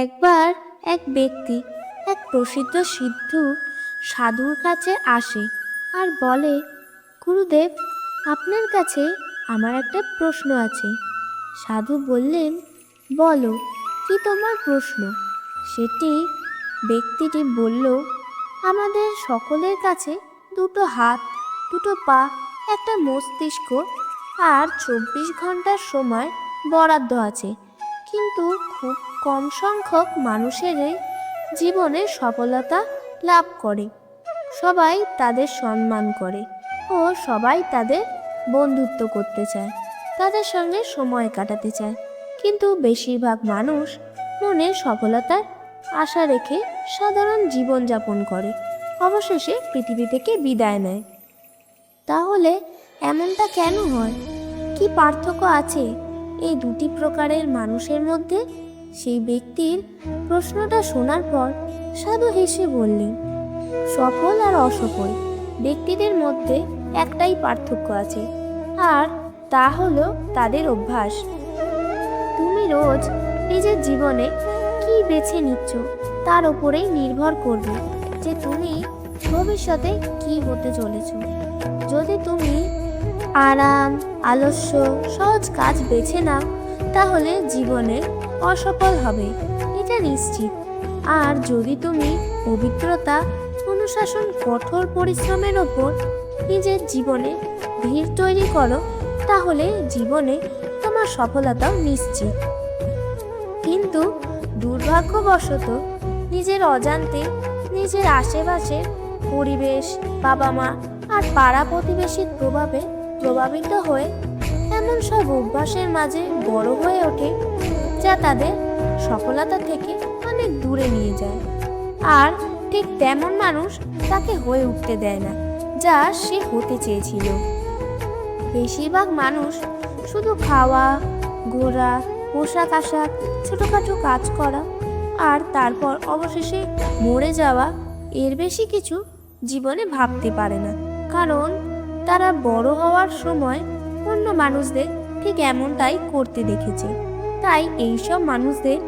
একবার এক ব্যক্তি এক প্রসিদ্ধ সিদ্ধ সাধুর কাছে আসে আর বলে, গুরুদেব, আপনার কাছে আমার একটা প্রশ্ন আছে। সাধু বললেন, বলো, কি তোমার প্রশ্ন? সেটি ব্যক্তিটি বলল, আমাদের সকলের কাছে দুটো হাত, দুটো পা, একটা মস্তিষ্ক আর 24 ঘন্টার সময় বরাদ্দ আছে, কিন্তু খুব কম সংখ্যক মানুষেরই জীবনে সফলতা লাভ করে। সবাই তাদের সম্মান করে ও সবাই তাদের বন্ধুত্ব করতে চায়, তাদের সঙ্গে সময় কাটাতে চায়, কিন্তু বেশিরভাগ মানুষ মনে সফলতার আশা রেখে সাধারণ জীবনযাপন করে, অবশেষে পৃথিবী থেকে বিদায় নেয়। তাহলে এমনটা কেন হয়? কি পার্থক্য আছে এই দুটি প্রকারের মানুষের মধ্যে? সেই ব্যক্তির প্রশ্নটা শোনার পর সাধু হেসে বললেন, সফল আর অসফল ব্যক্তিদের মধ্যে একটাই পার্থক্য আছে, আর তা হলো তাদের অভ্যাস। তুমি রোজ নিজের জীবনে কি বেছে নিচ্ছ তার উপরেই নির্ভর করবে যে তুমি ভবিষ্যতে কি হতে চলেছ। যদি তুমি আরাম, আলস্য, সহজ কাজ বেছে নাও, তাহলে জীবনে অসফল হবে, এটা নিশ্চিত। আর যদি তুমি পবিত্রতা, অনুশাসন, কঠোর পরিশ্রমের ওপর নিজের জীবনে ভিড় তৈরি করো, তাহলে জীবনে তোমার সফলতাও নিশ্চিত। কিন্তু দুর্ভাগ্যবশত নিজের অজান্তে নিজের আশেপাশের পরিবেশ, বাবা মা আর পাড়া প্রতিবেশীর প্রভাবে প্রভাবিত হয়ে এমন সব অভ্যাসের মাঝে বড় হয়ে ওঠে যা তাদের সফলতা থেকে অনেক দূরে নিয়ে যায়। আর ঠিক তেমন মানুষ তাকে হয়ে উঠতে দেয় না যা সে হতে চেয়েছিল। বেশিরভাগ মানুষ শুধু খাওয়া, ঘোরা, পোশাক আশাক, ছোটোখাটো কাজ করা আর তারপর অবশেষে মরে যাওয়া, এর বেশি কিছু জীবনে ভাবতে পারে না, কারণ তারা বড় হওয়ার সময় অন্য মানুষদের ঠিক এমনটাই করতে দেখেছে। তাই এইসব মানুষদের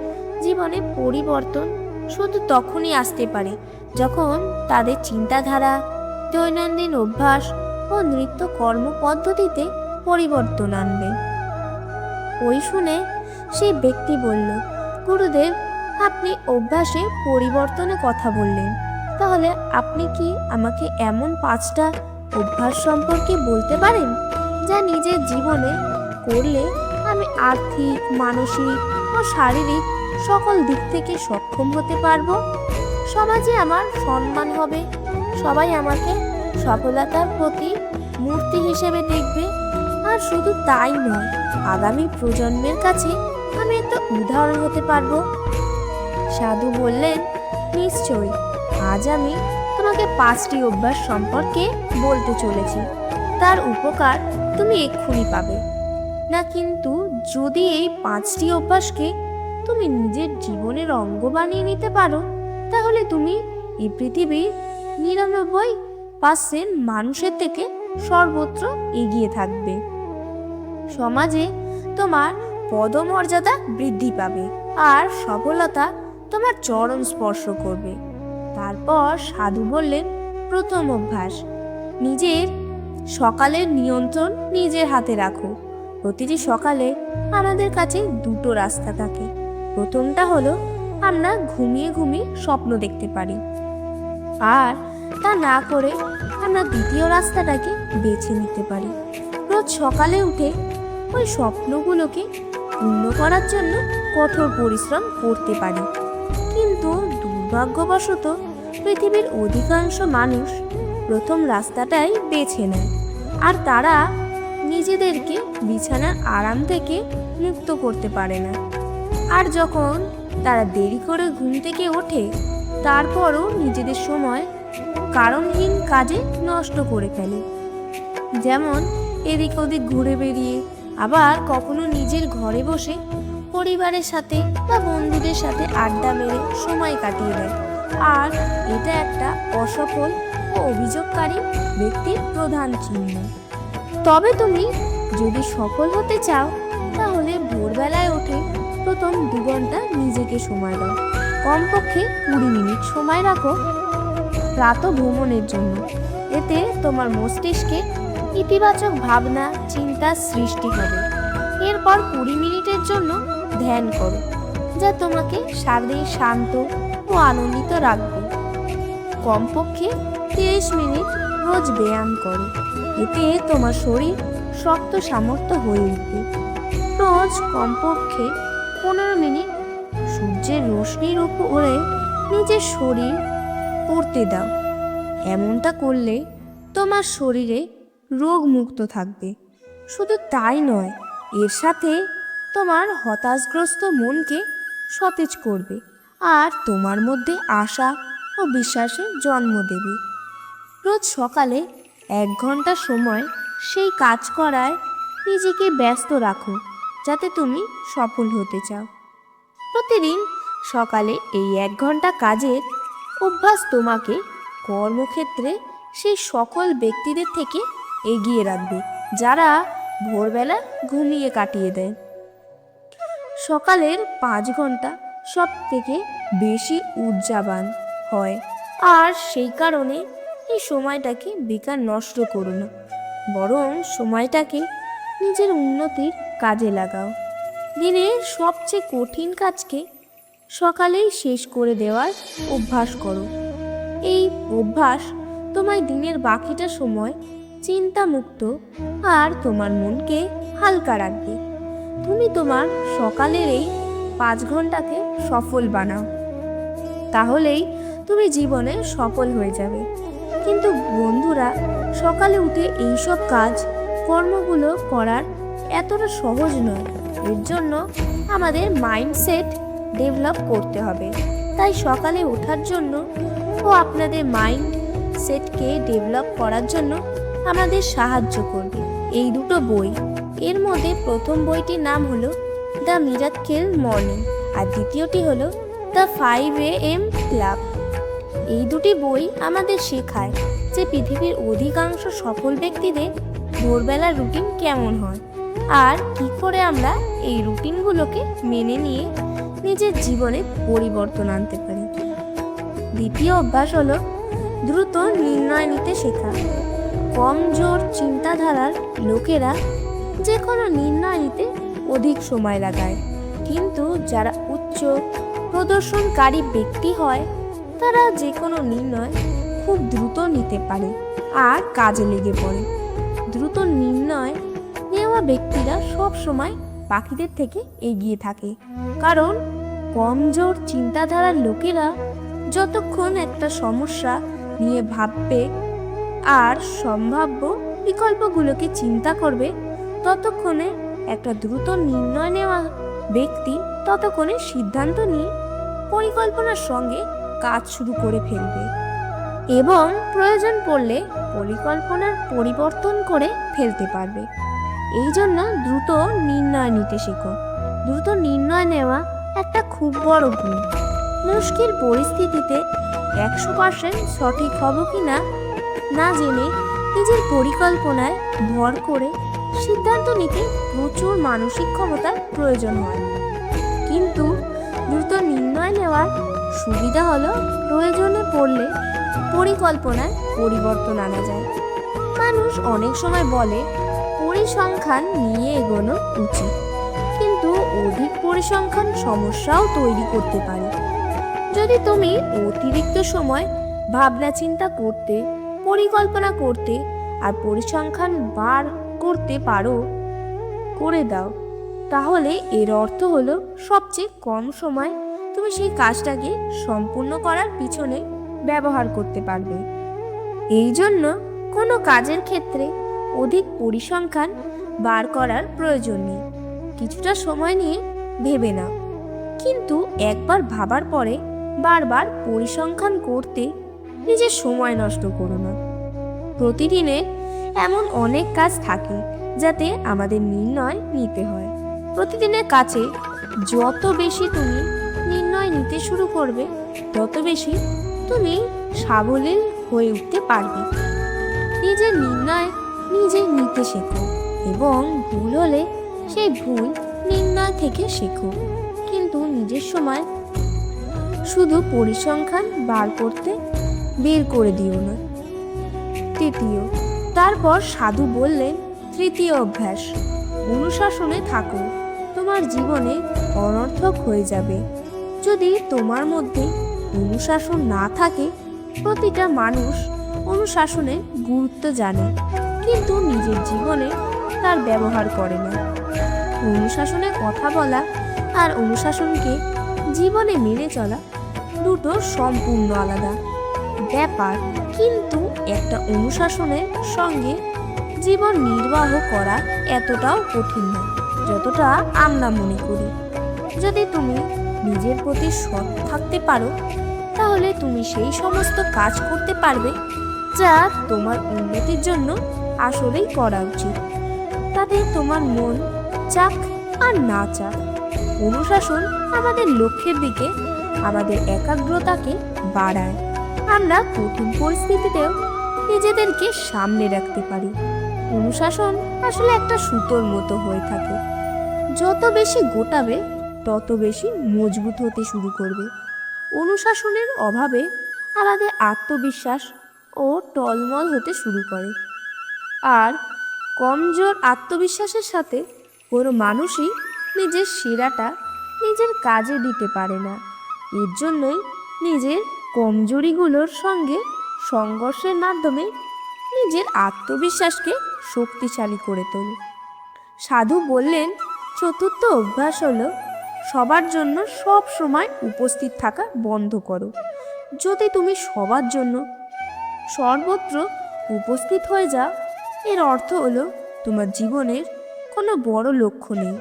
জীবনে পরিবর্তন শুধু তখনই আসতে পারে যখন তাদের চিন্তাধারা, দৈনন্দিন অভ্যাস ও নৃত্য কর্মপদ্ধতিতে পরিবর্তন আনবে। ওই শুনে সেই ব্যক্তি বলল, গুরুদেব, আপনি অভ্যাসে পরিবর্তনের কথা বললেন, তাহলে আপনি কি আমাকে এমন 5টা অভ্যাস সম্পর্কে বলতে পারেন যা নিজের জীবনে করলে আমি আর্থিক, মানসিক ও শারীরিক সকল দিক থেকে সক্ষম হতে পারবো? সমাজে আমার সম্মান হবে, সবাই আমাকে সফলতার প্রতি মূর্তি হিসেবে দেখবে, আর শুধু তাই নয়, আগামী প্রজন্মের কাছে আমি একটা উদাহরণ হতে পারবো। সাধু বললেন, নিশ্চয়ই, আজ আমি তোমাকে 5টি অভ্যাস সম্পর্কে বলতে চলেছি। তার উপকার তুমি এক্ষুনি পাবে না, কিন্তু যদি এই 5টি অভ্যাসকে তুমি নিজের জীবনের অঙ্গ বানিয়ে নিতে পারো, তাহলে তুমি এই পৃথিবীর 99% মানুষের থেকে সর্বত্র এগিয়ে থাকবে। সমাজে তোমার পদমর্যাদা বৃদ্ধি পাবে আর সফলতা তোমার চরণ স্পর্শ করবে। তারপর সাধু বললেন, প্রথম অভ্যাস, নিজের সকালের নিয়ন্ত্রণ নিজের হাতে রাখো। প্রতিটি সকালে আমাদের কাছে দুটো রাস্তা থাকে। প্রথমটা হলো আমরা ঘুমিয়ে ঘুমিয়ে স্বপ্ন দেখতে পারি, আর তা না করে আমরা দ্বিতীয় রাস্তাটাকে বেছে নিতে পারি। রোজ সকালে উঠে ওই স্বপ্নগুলোকে পূর্ণ করার জন্য কঠোর পরিশ্রম করতে পারি। কিন্তু দুর্ভাগ্যবশত পৃথিবীর অধিকাংশ মানুষ প্রথম রাস্তাটাই বেছে নেয়, আর তারা নিজেদেরকে বিছানার আরাম থেকে মুক্ত করতে পারে না। আর যখন তারা দেরি করে ঘুম থেকে ওঠে, তারপরও নিজেদের সময় কারণহীন কাজে নষ্ট করে ফেলে, যেমন এদিক ওদিক ঘুরে বেরিয়ে, আবার কখনো নিজের ঘরে বসে পরিবারের সাথে বা বন্ধুদের সাথে আড্ডা মেরে সময় কাটিয়ে দেয়। আর এটা একটা অসফল ও অভিযোগকারী ব্যক্তির প্রধান চিহ্ন। তবে তুমি যদি সফল হতে চাও, তাহলে ভোরবেলায় উঠে প্রথম 2 ঘন্টা নিজেকে সময় দাও। কমপক্ষে 20 মিনিট সময় রাখো প্রাতঃ ভ্রমণের জন্য। এতে তোমার মস্তিষ্কে ইতিবাচক ভাবনা চিন্তার সৃষ্টি হবে। এরপর 20 মিনিটের জন্য ধ্যান করো, যা তোমাকে সারাদিন শান্ত ও আনন্দিত রাখবে। কমপক্ষে 30 মিনিট রোজ ব্যায়াম করো, এতে তোমার শরীর শক্ত সামর্থ্য হয়ে উঠবে। রোজ কমপক্ষে 15 মিনিট সূর্যের রশ্মির উপরে নিজের শরীর পড়তে দাও। এমনটা করলে তোমার শরীরে রোগমুক্ত থাকবে। শুধু তাই নয়, এর সাথে তোমার হতাশগ্রস্ত মনকে সতেজ করবে আর তোমার মধ্যে আশা ও বিশ্বাসের জন্ম দেবে। রোজ সকালে 1 ঘন্টা সময় সেই কাজ করায় নিজেকে ব্যস্ত রাখো, যাতে তুমি সফল হতে চাও। প্রতিদিন সকালে এই 1 ঘন্টা কাজের অভ্যাস তোমাকে কর্মক্ষেত্রে সেই সকল ব্যক্তিদের থেকে এগিয়ে রাখবে যারা ভোরবেলা ঘুমিয়ে কাটিয়ে দেয়। সকালের 5 ঘন্টা সব থেকে বেশি ঊর্জাবান হয়, আর সেই কারণে এই সময়টাকে বেকার নষ্ট করো না, বরং সময়টাকে নিজের উন্নতির কাজে লাগাও। দিনের সবচেয়ে কঠিন কাজকে সকালেই শেষ করে দেওয়ার অভ্যাস করো। এই অভ্যাস তোমায় দিনের বাকিটা সময় চিন্তামুক্ত আর তোমার মনকে হালকা রাখবে। তুমি তোমার সকালের এই 5 ঘন্টাকে সফল বানাও, তাহলেই তুমি জীবনে সফল হয়ে যাবে। কিন্তু বন্ধুরা, সকালে উঠে এইসব কর্মগুলো করার এতটা সহজ নয়। এর জন্য আমাদের মাইন্ডসেট ডেভেলপ করতে হবে। তাই সকালে ওঠার জন্য ও আপনাদের মাইন্ডসেটকে ডেভেলপ করার জন্য আমাদের সাহায্য করবে এই দুটো বই। এর মধ্যে প্রথম বইটির নাম হলো দ্য মিরাকেল মর্নিং আর দ্বিতীয়টি হলো দ্য 5 AM ক্লাব। এই দুটি বই আমাদের শেখায় যে পৃথিবীর অধিকাংশ সফল ব্যক্তিদের ভোরবেলার রুটিন কেমন হয় আর কি করে আমরা এই রুটিনগুলোকে মেনে নিয়ে নিজের জীবনে পরিবর্তন আনতে পারি। দ্বিতীয় অভ্যাস হলো দ্রুত নির্ণয় নিতে শেখা। কমজোর চিন্তাধারার লোকেরা যে কোনো নির্ণয় নিতে অধিক সময় লাগায়, কিন্তু যারা উচ্চ প্রদর্শনকারী ব্যক্তি হয় তারা যে কোনো নির্ণয় খুব দ্রুত নিতে পারে আর কাজে লেগে পড়ে। দ্রুত নির্ণয় নেওয়া ব্যক্তিরা সব সময় বাকিদের থেকে এগিয়ে থাকে, কারণ কমজোর চিন্তাধারার লোকেরা যতক্ষণ একটা সমস্যা নিয়ে ভাববে আর সম্ভাব্য বিকল্পগুলোকে চিন্তা করবে, ততক্ষণে একটা দ্রুত নির্ণয় নেওয়া ব্যক্তি ততক্ষণে সিদ্ধান্ত নিয়ে পরিকল্পনার সঙ্গে কাজ শুরু করে ফেলবে এবং প্রয়োজন পড়লে পরিকল্পনার পরিবর্তন করে ফেলতে পারবে। এই জন্য দ্রুত নির্ণয় নিতে শেখো। দ্রুত নির্ণয় নেওয়া একটা খুব বড় গুণ। মুশকিল পরিস্থিতিতে 100% সঠিক হব কি না জেনে নিজের পরিকল্পনায় ভর করে সিদ্ধান্ত নিতে প্রচুর মানসিক ক্ষমতার প্রয়োজন হয়। কিন্তু দ্রুত নির্ণয় নেওয়ার সুবিধা হলো প্রয়োজনে পড়লে পরিকল্পনায় পরিবর্তন আনা যায়। মানুষ অনেক সময় বলে পরিসংখ্যান নিয়ে এগোনো উচিত, কিন্তু অধিক পরিসংখ্যান সমস্যাও তৈরি করতে পারে। যদি তুমি অতিরিক্ত সময় ভাবনা চিন্তা করতে, পরিকল্পনা করতে আর পরিসংখ্যান বার করতে করে দাও, তাহলে এর অর্থ হলো সবচেয়ে কম সময় তুমি সেই কাজটাকে সম্পূর্ণ করার পিছনে ব্যবহার করতে পারবে। এই জন্য কোনো কাজের ক্ষেত্রে অধিক পরিসংখ্যান বার করার প্রয়োজন নেই। কিছুটা সময় নিয়ে ভেবে নাও, কিন্তু একবার ভাবার পরে বারবার পরিসংখ্যান করতে নিজের সময় নষ্ট করো না। প্রতিদিনে এমন অনেক কাজ থাকে যাতে আমাদের নির্ণয় নিতে হয়। প্রতিদিনের কাছে যত বেশি তুমি নির্ণয় নিতে শুরু করবে, তত বেশি তুমি সাবলীল হয়ে উঠতে পারবে। নিজের নির্ণয় নিজে নিতে শেখো এবং ভুল হলে সেই ভুল নির্ণয় থেকে শেখো। নিজের সময় শুধু পরিসংখ্যান বার করতে বের করে দিও না। তৃতীয়, তারপর সাধু বললেন, তৃতীয় অভ্যাস, অনুশাসনে থাকো। তোমার জীবনে অনর্থক হয়ে যাবে যদি তোমার মধ্যে অনুশাসন না থাকে। প্রতিটা মানুষ অনুশাসনের গুরুত্ব জানে, কিন্তু নিজের জীবনে তার ব্যবহার করে না। অনুশাসনে কথা বলা আর অনুশাসনকে জীবনে মেনে চলা দুটো সম্পূর্ণ আলাদা ব্যাপার। কিন্তু একটা অনুশাসনের সঙ্গে জীবন নির্বাহ করা এতটাও কঠিন নয় যতটা আমরা মনে করি। যদি তুমি নিজের প্রতি সৎ থাকতে পারো, তাহলে তুমি সেই সমস্ত কাজ করতে পারবে যা তোমার উন্নতির জন্য আসলেই করা উচিত। তাতে তোমার মন চাক আর না চাক, অনুশাসন আমাদের লক্ষ্যের দিকে আমাদের একাগ্রতাকে বাড়ায়। আমরা কঠিন পরিস্থিতিতেও নিজেদেরকে সামনে রাখতে পারি। অনুশাসন আসলে একটা সুতোর মতো হয়ে থাকে, যত বেশি গোটাবে তত বেশি মজবুত হতে শুরু করবে। অনুশাসনের অভাবে আমাদের আত্মবিশ্বাস ও টলমল হতে শুরু করে, আর কমজোর আত্মবিশ্বাসের সাথে কোনো মানুষই নিজের সেরাটা নিজের কাজে দিতে পারে না। এর জন্যই নিজের কমজোরিগুলোর সঙ্গে সংঘর্ষের মাধ্যমে নিজের আত্মবিশ্বাসকে শক্তিশালী করে তোলে। সাধু বললেন, চতুর্থ অভ্যাস হলো সবার জন্য সব সময় উপস্থিত থাকা বন্ধ করো। যদি তুমি সবার জন্য সর্বত্র উপস্থিত হয়ে যাও, এর অর্থ হলো তোমার জীবনের কোনো বড় লক্ষ্য নেই।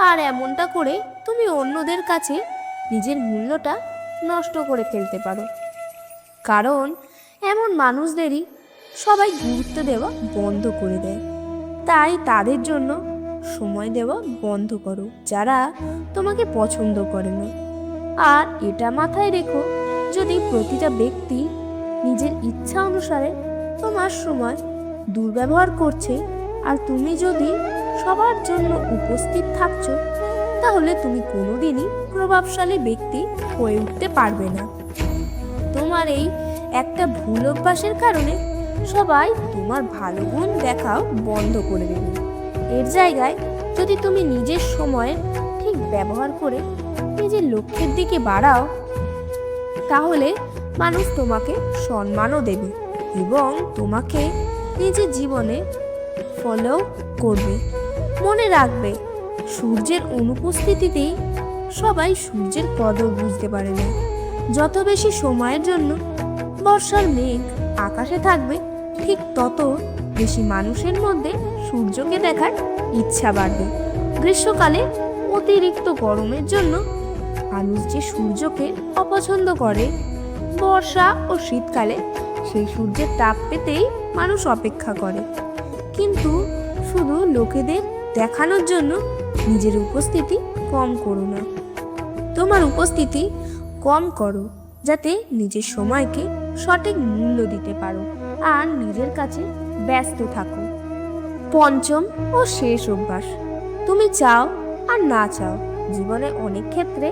আর এমনটা করে তুমি অন্যদের কাছে নিজের মূল্যটা নষ্ট করে ফেলতে পারো। কারণ এমন মানুষদেরই সবাই গুরুত্ব দেওয়া বন্ধ করে দেয়। তাই তাদের জন্য সময় দেওয়া বন্ধ করো যারা তোমাকে পছন্দ করে না। আর এটা মাথায় রেখো, যদি প্রতিটা ব্যক্তি নিজের ইচ্ছা অনুসারে তোমার সময় দুর্ব্যবহার করছে আর তুমি যদি সবার জন্য উপস্থিত থাকছো, তাহলে তুমি কোনোদিনই প্রভাবশালী ব্যক্তি হয়ে উঠতে পারবে না। তোমার এই একটা ভুল অভ্যাসের কারণে সবাই তোমার ভালো গুণ দেখাও বন্ধ করে দেবে। এর জায়গায় যদি তুমি নিজের সময় ঠিক ব্যবহার করে নিজের লক্ষ্যের দিকে বাড়াও, তাহলে মানুষ তোমাকে সম্মানও দেবে এবং তোমাকে নিজের জীবনে ফলো করবে। মনে রাখবে, সূর্যের অনুপস্থিতিতেই সবাই সূর্যের কদর বুঝতে পারে না। যত বেশি সময়ের জন্য বর্ষার মেঘ আকাশে থাকবে, ঠিক তত বেশি মানুষের মধ্যে সূর্যকে দেখার ইচ্ছা বাড়বে। গ্রীষ্মকালে অতিরিক্ত গরমের জন্য মানুষ যে সূর্যকে অপছন্দ করে, বর্ষা ও শীতকালে সেই সূর্যের তাপ পেতেই মানুষ অপেক্ষা করে। কিন্তু শুধু লোকেদের দেখানোর জন্য নিজের উপস্থিতি কম করো না। তোমার উপস্থিতি কম করো যাতে নিজের সময়কে সঠিক মূল্য দিতে পারো আর নিজের কাছে ব্যস্ত থাকো। পঞ্চম ও শেষ অভ্যাস, তুমি চাও আর না চাও, জীবনে অনেক ক্ষেত্রে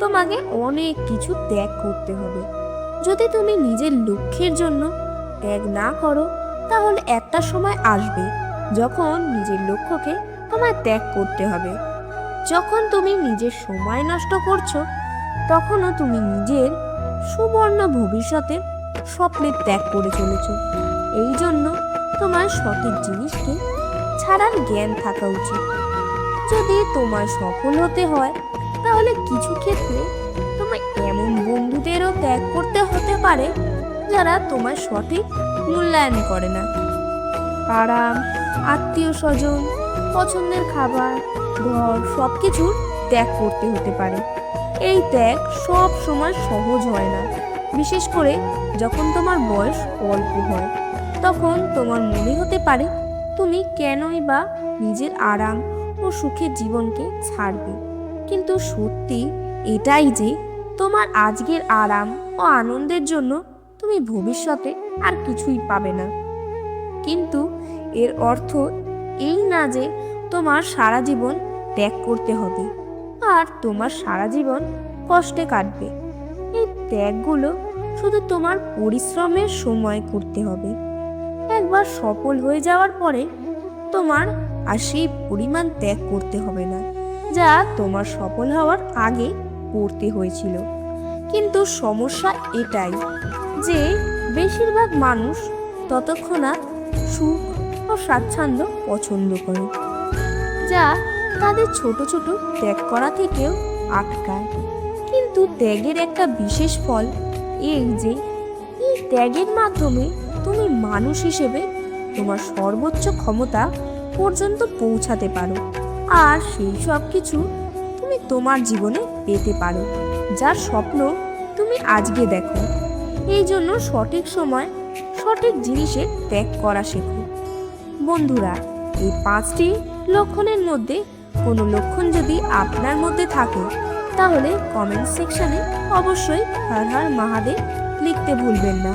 তোমাকে অনেক কিছু ত্যাগ করতে হবে। যদি তুমি নিজের লক্ষ্যের জন্য ত্যাগ না করো, তাহলে একটা সময় আসবে যখন নিজের লক্ষ্যকে তোমায় ত্যাগ করতে হবে। যখন তুমি নিজের সময় নষ্ট করছো, তখনও তুমি নিজের সুবর্ণ ভবিষ্যতের স্বপ্নের ত্যাগ করে চলেছ। এই জন্য তোমার সঠিক জিনিসকে ছাড়ার জ্ঞান থাকা উচিত। যদি তোমার সফল হতে হয়, তাহলে কিছু ক্ষেত্রে তোমার এমন বন্ধুদেরও ত্যাগ করতে হতে পারে যারা তোমার সঠিক মূল্যায়ন করে না। আরাম, আত্মীয় স্বজন, পছন্দের খাবার, ঘর সবকিছুর ত্যাগ করতে হতে পারে। এই ত্যাগ সব সময় সহজ হয় না, বিশেষ করে যখন তোমার বয়স অল্প হয়। তখন তোমার মনে হতে পারে তুমি কেনই বা নিজের আরাম ও সুখের জীবনকে ছাড়বে। কিন্তু সত্যি এটাই যে তোমার আজকের আরাম ও আনন্দের জন্য তুমি ভবিষ্যতে আর কিছুই পাবে না। কিন্তু এর অর্থ এই না যে তোমার সারা জীবন ত্যাগ করতে হবে। আর তোমার সারা জীবন কষ্টে কাটবে। এই ত্যাগগুলো শুধু তোমার পরিশ্রমের সময় করতে হবে। একবার সফল হয়ে যাওয়ার পরে তোমার আর সেই পরিমাণ ত্যাগ করতে হবে না যা তোমার সফল হওয়ার আগে করতে হয়েছিল। কিন্তু সমস্যা এটাই যে বেশিরভাগ মানুষ ততক্ষণাৎ সুখ ও স্বাচ্ছন্দ্য পছন্দ করে, যা তাদের ছোট ছোট ত্যাগ করা থেকেও আটকায়। কিন্তু ত্যাগের একটা বিশেষ ফল এই যে এই ত্যাগের মাধ্যমে তুমি মানুষ হিসেবে তোমার সর্বোচ্চ ক্ষমতা পর্যন্ত পৌঁছাতে পারো, আর সেই সব কিছু তুমি তোমার জীবনে পেতে পারো যার স্বপ্ন তুমি আজকে দেখো। এই জন্য সঠিক সময় সঠিক জিনিসের ত্যাগ করা শেখো। বন্ধুরা, এই 5টি লক্ষণের মধ্যে কোনো লক্ষণ যদি আপনার মধ্যে থাকে তাহলে কমেন্ট সেকশনে অবশ্যই হর হর মহাদেব লিখতে ভুলবেন না।